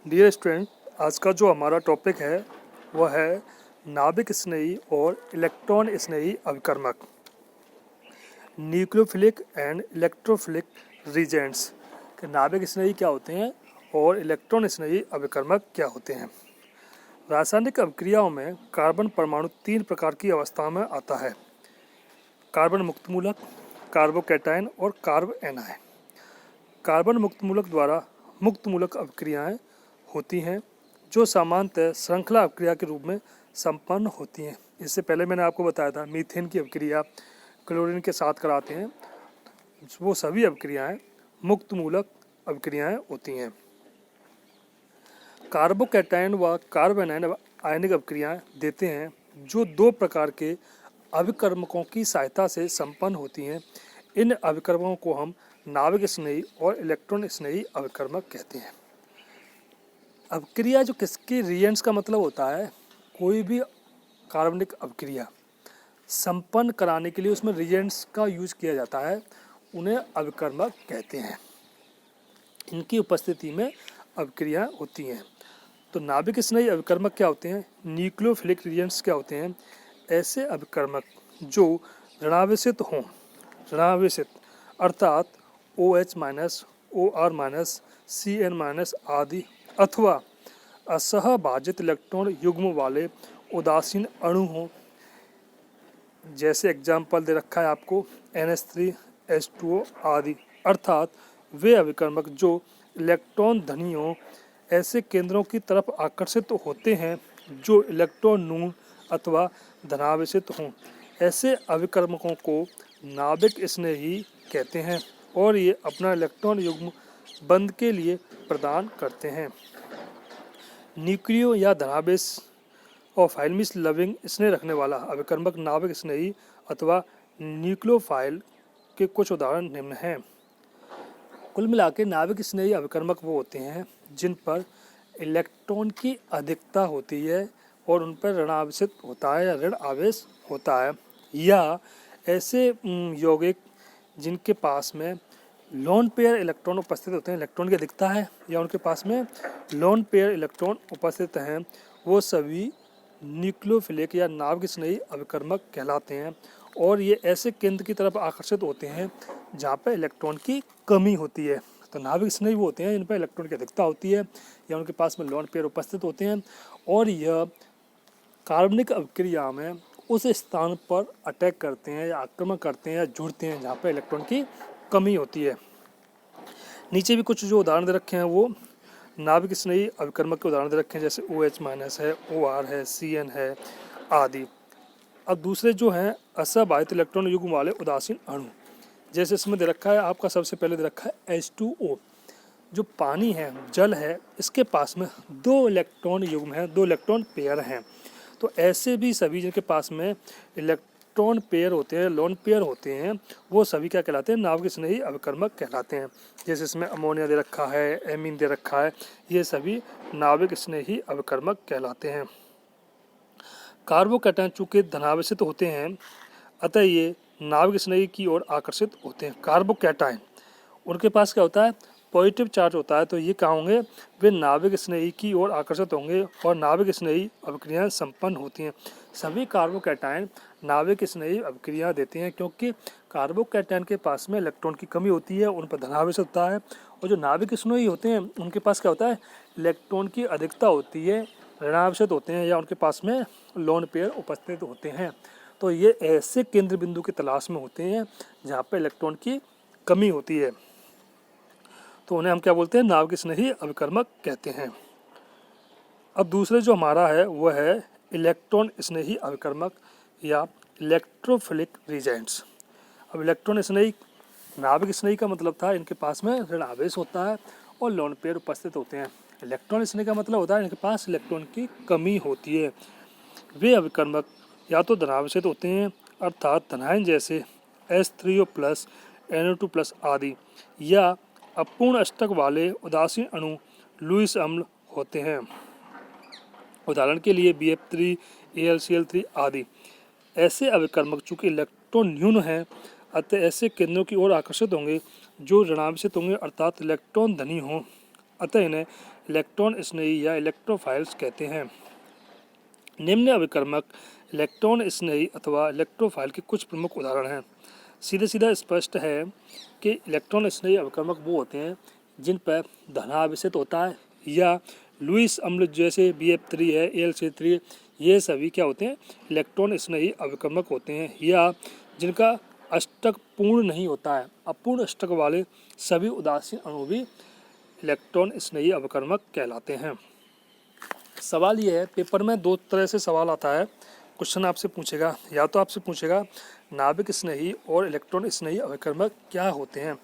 Dear student, आज का जो हमारा टॉपिक है वह है नाभिक स्नेही और इलेक्ट्रॉन स्नेही अभिकर्मक, न्यूक्लियोफिलिक एंड इलेक्ट्रोफिलिक रीजेंट्स। कि नाभिक स्नेही क्या होते हैं और इलेक्ट्रॉन स्नेही अभिकर्मक क्या होते हैं। रासायनिक अभिक्रियाओं में कार्बन परमाणु 3 प्रकार की अवस्था में आता है: कार्बन मुक्त मूलक, कार्बोकैटायन और कार्ब एनायन। कार्बन मुक्त मूलक द्वारा मुक्त मूलक अभिक्रियाएं होती हैं जो सामान्यतः श्रृंखला अभिक्रिया के रूप में संपन्न होती हैं। इससे पहले मैंने आपको बताया था मीथेन की अभिक्रिया क्लोरीन के साथ कराते हैं, वो सभी अभिक्रियाएं मुक्त मूलक अभिक्रियाएं होती हैं। कार्बोकैटायन व कार्ब एनायन आयनिक अभिक्रियाएं देते हैं जो 2 प्रकार के अभिकर्मकों की सहायता से संपन्न होती हैं। इन अभिकर्मकों को हम नाभिक स्नेही और इलेक्ट्रॉन स्नेही अभिकर्मक कहते हैं। अभिक्रिया जो किसकी रिएजेंट्स का मतलब होता है, कोई भी कार्बनिक अभिक्रिया संपन्न कराने के लिए उसमें रिएजेंट्स का यूज किया जाता है, उन्हें अभिकर्मक कहते हैं। इनकी उपस्थिति में अभिक्रिया होती हैं। तो नाभिक स्नेही अभिकर्मक क्या होते हैं, न्यूक्लियोफिलिक रिएजेंट्स क्या होते हैं, ऐसे अभिकर्मक जो ऋणावेशित हों, ऋणावेशित अर्थात OH-, OR-, CN- आदि, अथवा असहभाजित इलेक्ट्रॉन युग्म वाले उदासीन अणु हों। जैसे एग्जाम्पल दे रखा है आपको NH3, H2O आदि, अर्थात वे अभिकर्मक जो इलेक्ट्रॉन धनी हों। ऐसे केंद्रों की तरफ आकर्षित होते हैं जो इलेक्ट्रॉन न्यून अथवा धनावेशित हों। ऐसे अभिकर्मकों को नाभिक स्नेही कहते हैं और ये अपना इलेक्ट्रॉन युग्म बंध के लिए प्रदान करते हैं। न्यूक्लियो या धनावेश और फाइलमिस लविंग स्नेह रखने वाला अभिकर्मक नाभिक स्नेही अथवा न्यूक्लियोफाइल के कुछ उदाहरण निम्न हैं। कुल मिला के नाभिक स्नेही अभिकर्मक वो होते हैं जिन पर इलेक्ट्रॉन की अधिकता होती है और उन पर ऋणावेशित होता है या ऋण आवेश होता है, या ऐसे यौगिक जिनके पास में लोन पेयर इलेक्ट्रॉन उपस्थित होते हैं, इलेक्ट्रॉन की अधिकता है या उनके पास में लोन पेयर इलेक्ट्रॉन उपस्थित हैं, वो सभी न्यूक्लियोफिलिक या नाभिक स्नेही अभिकर्मक कहलाते हैं। और ये ऐसे केंद्र की तरफ आकर्षित होते हैं जहाँ पर इलेक्ट्रॉन की कमी होती है। तो नाभिक स्नेही वो होते हैं जिन पर इलेक्ट्रॉन की अधिकता होती है या उनके पास में लोन पेयर उपस्थित होते हैं और यह कार्बनिक अभिक्रिया में उस स्थान पर अटैक करते हैं या आक्रमण करते हैं या जुड़ते हैं जहाँ पर इलेक्ट्रॉन की कमी होती है। नीचे भी कुछ जो उदाहरण दे रखे हैं वो नाभिक स्नेही अभिकर्मक के उदाहरण दे रखे हैं, जैसे OH- है, OR है, CN है आदि। अब दूसरे जो हैं असहभाजित इलेक्ट्रॉन युग्म वाले उदासीन अणु, जैसे इसमें दे रखा है आपका सबसे पहले दे रखा है H2O। जो पानी है, जल है, इसके पास में 2 इलेक्ट्रॉन युग्म हैं, 2 इलेक्ट्रॉन पेयर हैं। तो ऐसे भी सभी जिनके पास में इलेक्ट्रॉन पेयर होते हैं, लोन पेयर होते हैं, वो सभी क्या कहलाते हैं, नाभिक स्नेही अभिकर्मक कहलाते हैं। जैसे इसमें अमोनिया दे रखा है, एमीन दे रखा है, ये सभी नाभिक स्नेही अभिकर्मक कहलाते हैं। कार्बोकैटायन चूंकि धनावेशित होते हैं, अतः ये नाभिक स्नेही की ओर आकर्षित होते हैं। कार्बोकैटायन उनके पास क्या होता है, पॉजिटिव चार्ज होता है, तो ये क्या होंगे, वे नाभिक स्नेही की ओर आकर्षित होंगे और नाभिक स्नेही अभिक्रियाएं संपन्न होती हैं। सभी कार्बोकैटायन नाभिक स्नेही अभिक्रिया देते हैं क्योंकि कार्बोकैटायन के पास में इलेक्ट्रॉन की कमी होती है, उन पर धनावेश होता है। और जो नाभिक स्नेही होते हैं उनके पास क्या होता है, इलेक्ट्रॉन की अधिकता होती है, ऋणावेशित होते हैं या उनके पास में लोन पेयर उपस्थित होते हैं। तो ये ऐसे केंद्र बिंदु की तलाश में होते हैं जहाँ पर इलेक्ट्रॉन की कमी होती है, तो उन्हें हम क्या बोलते हैं, नाभिक स्नेही अभिकर्मक कहते हैं। अब दूसरे जो हमारा है वह है इलेक्ट्रॉन स्नेही अभिकर्मक या इलेक्ट्रोफिलिक रिजेंट्स। अब इलेक्ट्रॉन स्नेही, नाभिक स्नेही का मतलब था इनके पास में ऋण आवेश होता है और लोन पेयर उपस्थित होते हैं। इलेक्ट्रॉन स्नेही का मतलब होता है इनके पास इलेक्ट्रॉन की कमी होती है। वे अभिकर्मक या तो धनावेशित होते हैं अर्थात धनायन जैसे H3O+, NO2+ आदि, या अपूर्ण अष्टक वाले उदासीन अणु लुईस अम्ल होते हैं, उदाहरण के लिए BF3, AlCl3 आदि। ऐसे अभिकर्मक चूंकि इलेक्ट्रॉन न्यून हैं, अतः ऐसे केंद्रों की ओर आकर्षित होंगे जो ऋणावेशित होंगे अर्थात इलेक्ट्रॉन धनी हों। अतः इन्हें इलेक्ट्रॉन स्नेही या इलेक्ट्रोफाइल्स कहते हैं। निम्न अभिकर्मक इलेक्ट्रॉन स्नेही अथवा इलेक्ट्रोफाइल के कुछ प्रमुख उदाहरण हैं। सीधे सीधा स्पष्ट है कि इलेक्ट्रॉन स्नेही अभिकर्मक वो होते हैं जिन पर धनावेशित होता है, या लुईस अम्ल जैसे BF3 है, AlCl3, ये सभी क्या होते हैं, इलेक्ट्रॉन स्नेही अभिकर्मक होते हैं, या जिनका अष्टक पूर्ण नहीं होता है। अपूर्ण अष्टक वाले सभी उदासीन अणु भी इलेक्ट्रॉन स्नेही अभिकर्मक कहलाते हैं। सवाल ये है, पेपर में दो तरह से सवाल आता है। क्वेश्चन आपसे पूछेगा, या तो आपसे पूछेगा नाभिक स्नेही और इलेक्ट्रॉन स्नेही अभिकर्मक क्या होते हैं,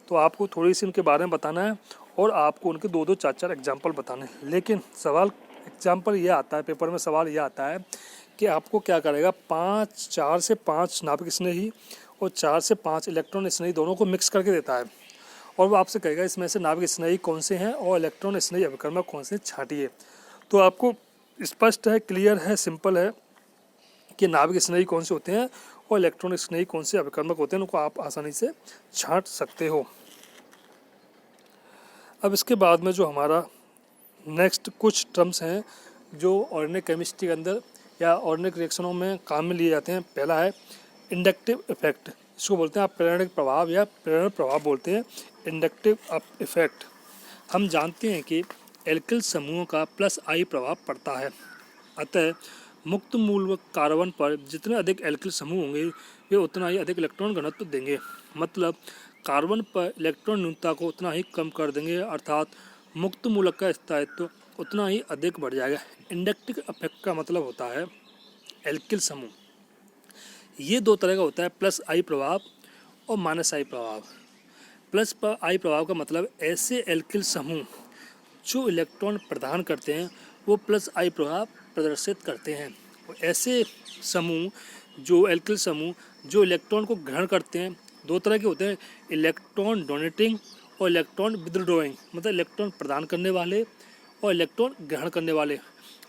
तो आपको थोड़ी सी उनके बारे में बताना है और आपको उनके दो चार चार एग्जाम्पल बताने हैं। लेकिन सवाल एग्जाम्पल ये आता है, पेपर में सवाल ये आता है कि आपको क्या करेगा, 4 से 5 नाभिक स्नेही और 4 से 5 इलेक्ट्रॉन स्नेही दोनों को मिक्स करके देता है, और वो आपसे कहेगा इसमें से नाभिक स्नेही कौन से हैं और इलेक्ट्रॉन स्नेही अभिकर्मक कौन से, छांटिए। तो आपको स्पष्ट है, क्लियर है, सिंपल है कि नाभिक स्नेही कौन से होते हैं और इलेक्ट्रॉन स्नेही कौन से अभिकर्मक होते हैं, उनको आप आसानी से छांट सकते हो। अब इसके बाद में जो हमारा नेक्स्ट कुछ टर्म्स हैं जो ऑर्गेनिक केमिस्ट्री के अंदर या ऑर्गेनिक रिएक्शनों में काम में लिए जाते हैं। पहला है इंडक्टिव इफेक्ट, इसको बोलते हैं आप प्रेरणिक प्रभाव या प्रेरण प्रभाव बोलते हैं, इंडक्टिव इफेक्ट। हम जानते हैं कि एल्किल समूहों का +I प्रभाव पड़ता है, अतः मुक्त मूल कार्बन पर जितने अधिक एल्किल समूह होंगे वे उतना ही अधिक इलेक्ट्रॉन घनत्व देंगे। मतलब कार्बन पर इलेक्ट्रॉन न्यूनता को उतना ही कम कर देंगे, अर्थात मुक्त मूलक का स्थायित्व उतना ही अधिक बढ़ जाएगा। इंडक्टिव इफेक्ट का मतलब होता है एल्किल समूह, ये दो तरह का होता है, +I प्रभाव और -I प्रभाव। +I प्रभाव का मतलब ऐसे एल्किल समूह जो इलेक्ट्रॉन प्रदान करते हैं वो +I प्रभाव प्रदर्शित करते हैं। ऐसे समूह जो एल्किल समूह जो इलेक्ट्रॉन को ग्रहण करते हैं, दो तरह के होते हैं, इलेक्ट्रॉन डोनेटिंग और इलेक्ट्रॉन विथड्रॉइंग, मतलब इलेक्ट्रॉन प्रदान करने वाले और इलेक्ट्रॉन ग्रहण करने वाले।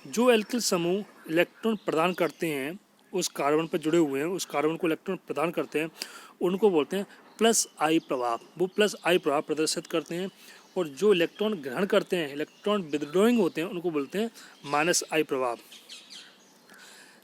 जो एल्किल समूह इलेक्ट्रॉन प्रदान करते हैं, उस कार्बन पर जुड़े हुए हैं, उस कार्बन को इलेक्ट्रॉन प्रदान करते हैं, उनको बोलते हैं +I प्रभाव, वो +I प्रभाव प्रदर्शित करते हैं। और जो इलेक्ट्रॉन ग्रहण करते हैं, इलेक्ट्रॉन विथड्रॉइंग होते हैं, उनको बोलते हैं -I प्रभाव।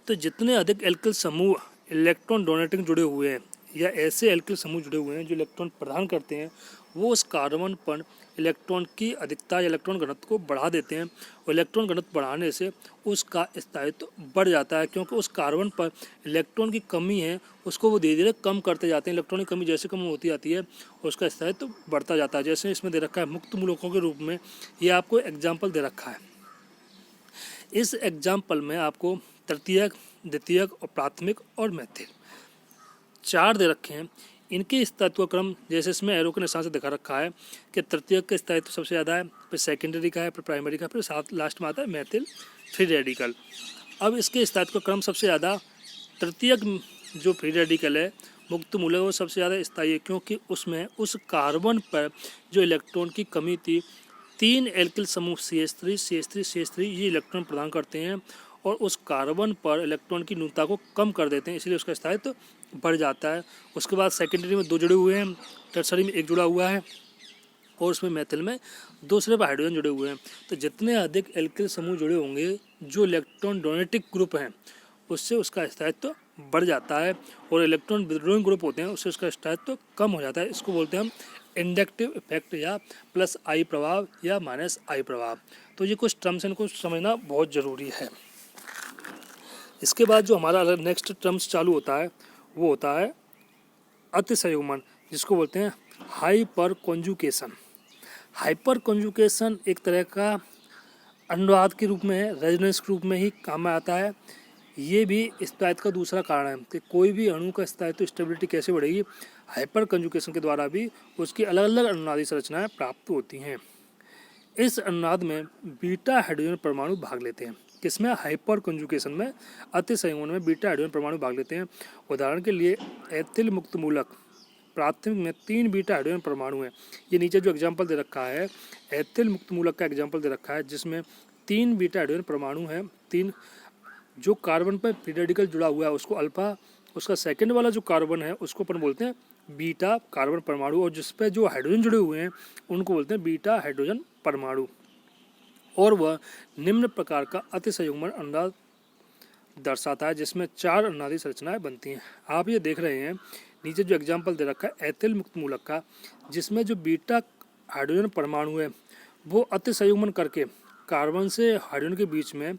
तो जितने अधिक एल्किल समूह इलेक्ट्रॉन डोनेटिंग जुड़े हुए हैं या ऐसे एल्किल समूह जुड़े हुए हैं जो इलेक्ट्रॉन प्रदान करते हैं, वो उस कार्बन पर इलेक्ट्रॉन की अधिकता या इलेक्ट्रॉन घनत्व को बढ़ा देते हैं, और इलेक्ट्रॉन घनत्व बढ़ाने से उसका स्थायित्व बढ़ जाता है, क्योंकि उस कार्बन पर इलेक्ट्रॉन की कमी है, उसको वो धीरे धीरे कम करते जाते हैं। इलेक्ट्रॉन की कमी जैसे कम होती जाती है उसका स्थायित्व बढ़ता जाता है। जैसे इसमें दे रखा है मुक्त मूलकों के रूप में, ये आपको एग्जाम्पल दे रखा है। इस एग्जाम्पल में आपको तृतीयक, द्वितीयक और प्राथमिक और मैथिल 4 दे रखे हैं। इनके स्थायित्व क्रम जैसे इसमें एरो के निशान से दिखा रखा है कि तृतीयक का स्थायित्व सबसे ज़्यादा है, फिर सेकेंडरी का है, फिर प्राइमरी का, फिर साथ लास्ट में आता है मैथिल फ्री रेडिकल। अब इसके स्थायित्व क्रम सबसे ज़्यादा तृतीयक जो फ्री रेडिकल है, मुक्त मूलक, वो सबसे ज़्यादा स्थायी है, क्योंकि उसमें उस कार्बन पर जो इलेक्ट्रॉन की कमी थी, 3 एल्किल समूह CH3 ये इलेक्ट्रॉन प्रदान करते हैं और उस कार्बन पर इलेक्ट्रॉन की न्यूनता को कम कर देते हैं, इसलिए उसका स्थायित्व बढ़ जाता है। उसके बाद सेकेंडरी में 2 जुड़े हुए हैं, टर्सरी में 1 जुड़ा हुआ है, और उसमें मैथिल में 2 सिर्फ हाइड्रोजन जुड़े हुए हैं। तो जितने अधिक एल्किल समूह जुड़े होंगे जो इलेक्ट्रॉन डोनेटिक ग्रुप हैं, उससे उसका स्थायित्व बढ़ जाता है, और इलेक्ट्रॉन विथड्रॉइंग ग्रुप होते हैं उससे उसका स्थायित्व कम हो जाता है। इसको बोलते हैं हम इंडक्टिव इफेक्ट या +I प्रभाव या -I प्रभाव। तो ये कुछ टर्म्स हैं, इनको समझना बहुत ज़रूरी है। इसके बाद जो हमारा अगर नेक्स्ट टर्म्स चालू होता है वो होता है अतिसंयुग्मन, जिसको बोलते हैं हाइपर कॉन्जुगेशन। हाइपर कॉन्जुगेशन एक तरह का अनुवाद के रूप में है, रेजोनेंस के रूप में ही काम में आता है। ये भी स्थायित्व का दूसरा कारण है कि कोई भी अणु का स्थायित्व स्टेबिलिटी कैसे बढ़ेगी, हाइपर कॉन्जुगेशन के द्वारा भी उसकी अलग अलग अनुनादी संरचनाएं प्राप्त होती हैं। इस अनुनाद में बीटा हाइड्रोजन परमाणु भाग लेते हैं। किसमें? हाइपर कॉन्जुगेशन में, अतिसंयुग्मन में बीटा हाइड्रोजन परमाणु भाग लेते हैं। उदाहरण के लिए एथिल मुक्त मूलक प्राथमिक में 3 बीटा हाइड्रोजन परमाणु हैं। ये नीचे जो एग्जाम्पल दे रखा है एथिल मुक्त मूलक का एग्जाम्पल दे रखा है, जिसमें 3 बीटा हाइड्रोजन परमाणु हैं। 3 जो कार्बन पर फ्री रेडिकल जुड़ा हुआ है उसको अल्फा, उसका सेकंड वाला जो कार्बन है उसको अपन बोलते हैं बीटा कार्बन परमाणु, और जिस पे जो हाइड्रोजन जुड़े हुए हैं उनको बोलते हैं बीटा हाइड्रोजन परमाणु। और वह निम्न प्रकार का अतिसंयुग्मन अनुनाद दर्शाता है जिसमें 4 अनुनादी संरचनाएं बनती हैं। आप ये देख रहे हैं नीचे जो एग्जाम्पल दे रखा है एथिल मुक्त मूलक का, जिसमें जो बीटा हाइड्रोजन परमाणु है वो अतिसंयुग्मन करके कार्बन से हाइड्रोजन के बीच में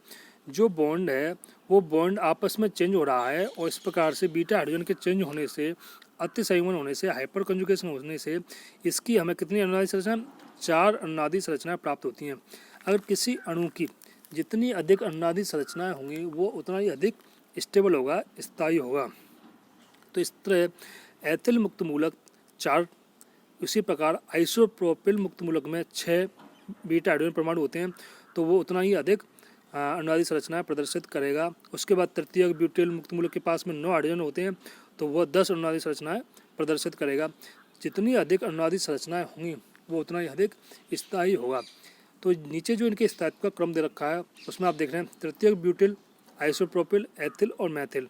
जो बॉन्ड है वो बॉन्ड आपस में चेंज हो रहा है, और इस प्रकार से बीटा हाइड्रोजन के चेंज होने से, अतिसंयुग्मन होने से, हाइपर कंजुगेशन होने से इसकी हमें कितनी अनुनादी संरचना, 4 अनुनादी संरचनाएं प्राप्त होती हैं। अगर किसी अणु की जितनी अधिक अनुनादी संरचनाएं होंगी वो उतना ही अधिक स्टेबल होगा, स्थायी होगा। तो इस तरह एथिल मुक्त मूलक 4, इसी प्रकार आइसोप्रोपिल मुक्त मूलक में 6 बीटा हाइड्रोजन परमाणु होते हैं, तो वो उतना ही अधिक अनुनादी संरचनाएं प्रदर्शित करेगा। उसके बाद तृतीयक ब्यूटेल मुक्त मूलक के पास में 9 हाइड्रोजन होते हैं, तो वह 10 अनुनादी संरचनाएं प्रदर्शित करेगा। जितनी अधिक अनुनादी संरचनाएं होंगी वो उतना ही अधिक स्थायी होगा। तो नीचे जो इनके स्थायित्व का क्रम दे रखा है उसमें आप देख रहे हैं तृतीयक ब्यूटिल, आइसोप्रोपिल, एथिल और मैथिल,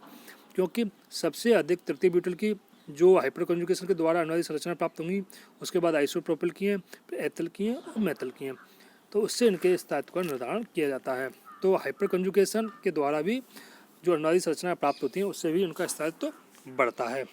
क्योंकि सबसे अधिक तृतीय ब्यूटिल की जो हाइपर कंजुगेशन के द्वारा अनुनादी संरचना प्राप्त होंगी, उसके बाद आइसोप्रोपिल की हैं, फिर एथिल की हैं और मैथिल की हैं, तो उससे इनके स्थायित्व का निर्धारण किया जाता है। तो हाइपर कंजुगेशन के द्वारा भी जो अनुनादी संरचनाएं प्राप्त होती हैं उससे भी उनका स्थायित्व बढ़ता है।